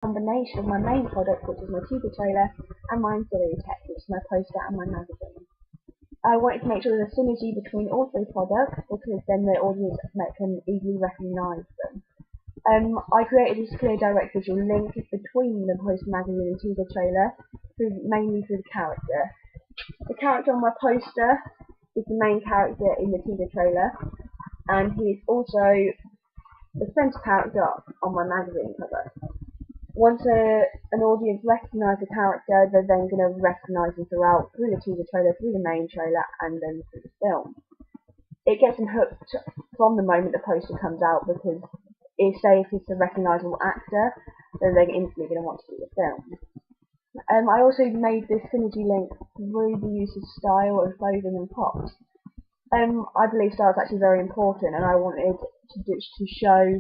combination of my main product, which is my teaser trailer, and my ancillary text, which is my poster and my magazine. I wanted to make sure there's a synergy between all three products because then the audience can easily recognise them. I created this clear direct visual link between the poster, magazine and teaser trailer, mainly through the character. The character on my poster is the main character in the teaser trailer, and he is also the centre character on my magazine cover. Once an audience recognises the character, they're then going to recognise him throughout, through the teaser trailer, through the main trailer, and then through the film. It gets them hooked from the moment the poster comes out, because if it's a recognisable actor, then they're instantly going to want to see the film. I also made this synergy link through the use of style and clothing and props. I believe style is actually very important, and I wanted to show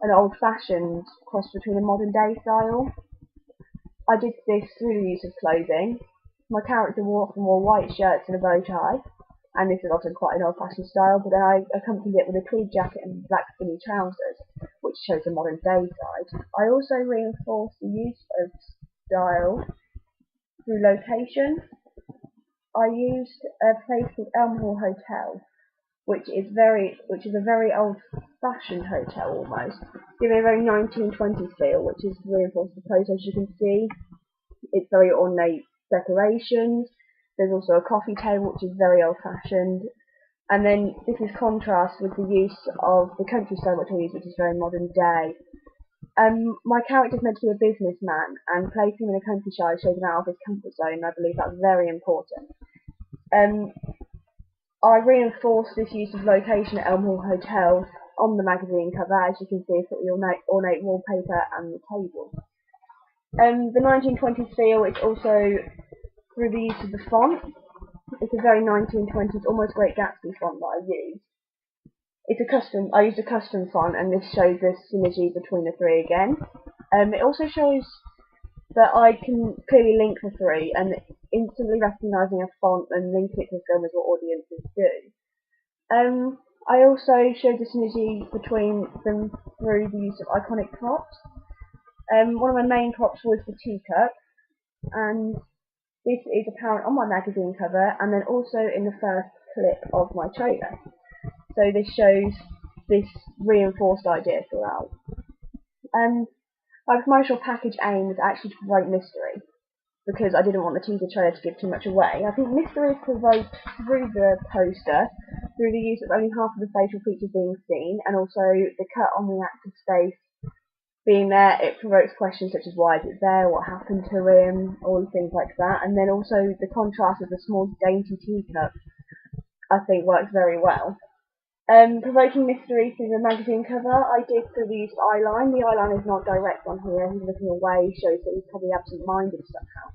an old-fashioned cross between a modern-day style. I did this through the use of clothing. My character wore white shirts and a bow tie, and this is often quite an old-fashioned style, but then I accompanied it with a tweed jacket and black skinny trousers, which shows the modern-day side. I also reinforced the use of style through location. I used a place called Elmhall Hotel, which is a very old-fashioned hotel almost, giving a very 1920s feel, which is reinforced the poster. As you can see, it's very ornate decorations. There's also a coffee table, which is very old-fashioned, and then this is contrast with the use of the countryside, which I use, which is very modern day. My character is meant to be a businessman, and placing him in a countryside shows him out of his comfort zone, and I believe that's very important. I reinforced this use of location at Elmhall Hotel on the magazine cover, as you can see, for the ornate wallpaper and the table. The 1920s feel is also through the use of the font. It's a very 1920s, almost Great Gatsby font that I used. I used a custom font, and this shows the synergy between the three again. It also shows that I can clearly link the three, and instantly recognising a font and linking it to the film is what audiences do. I also showed the synergy between them through the use of iconic props. One of my main props was the teacup, and this is apparent on my magazine cover and then also in the first clip of my trailer. So this shows this reinforced idea throughout. My promotional package aim was actually to provoke mystery, because I didn't want the teaser trailer to give too much away. I think mystery is provoked through the poster, through the use of only half of the facial features being seen, and also the cut on the actor's face being there. It provokes questions such as why is it there, what happened to him, all things like that. And then also the contrast of the small dainty teacup, I think, works very well. Provoking mystery through the magazine cover, I did through the use of eyeline. The eyeline is not direct on here, he's looking away, shows that he's probably absent-minded somehow.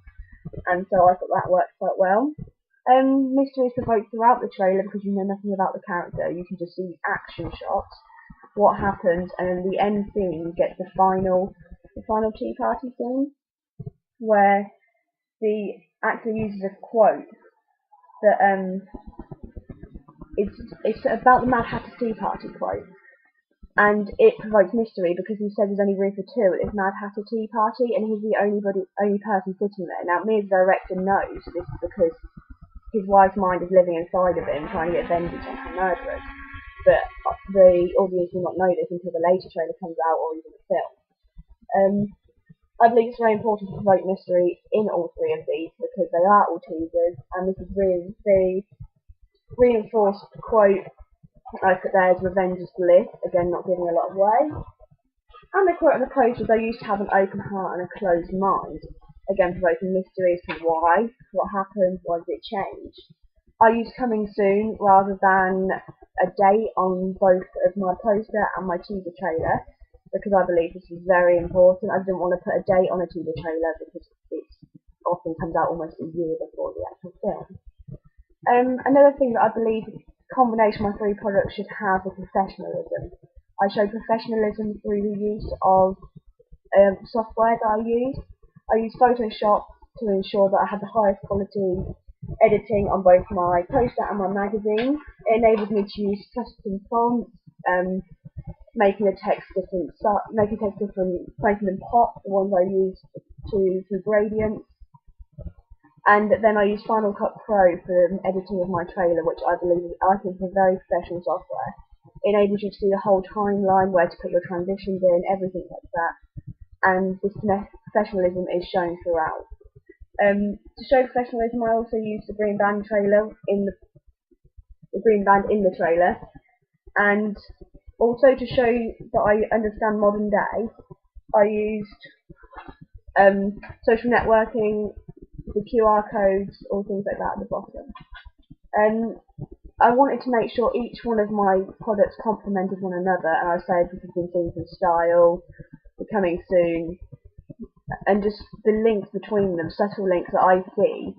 And so I thought that worked quite well. Mystery is provoked throughout the trailer because you know nothing about the character. You can just see action shots, what happens, and then the end scene gets the final tea party scene, where the actor uses a quote that it's about the Mad Hatter Tea Party quote, and it provokes mystery because he says there's only room for two at this Mad Hatter Tea Party, and he's the only person sitting there. Now, me as a director knows this is because his wife's mind is living inside of him, trying to get vengeance on her murderers. But the audience will not know this until the later trailer comes out or even the film. I believe it's very important to provoke mystery in all three of these because they are all teasers, and this is really the reinforced quote I put there is revenge is bliss, again not giving a lot away. And the quote on the posters, I used to have an open heart and a closed mind, again provoking mystery as to why, what happened, why did it change. I used coming soon rather than a date on both of my poster and my teaser trailer, because I believe this is very important. I didn't want to put a date on a teaser trailer because it often comes out almost a year before the actual film. Another thing that I believe the combination of my three products should have is professionalism. I show professionalism through the use of software that I use. I use Photoshop to ensure that I have the highest quality editing on both my poster and my magazine. It enables me to use custom fonts, making the text different, making them pop, the ones I used through gradients. And then I use Final Cut Pro for the editing of my trailer, which I think is a very professional software. It enables you to see the whole timeline, where to put your transitions in, everything like that. And this professionalism is shown throughout. To show professionalism, I also use the Green Band trailer in the trailer, and also to show that I understand modern day, I used social networking, the QR codes, or things like that at the bottom. I wanted to make sure each one of my products complemented one another, and I said this has been seen from Style, Becoming Soon, and just the links between them, subtle links that I see,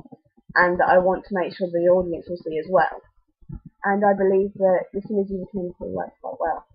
and that I want to make sure the audience will see as well. And I believe that the synergy between the two works quite well.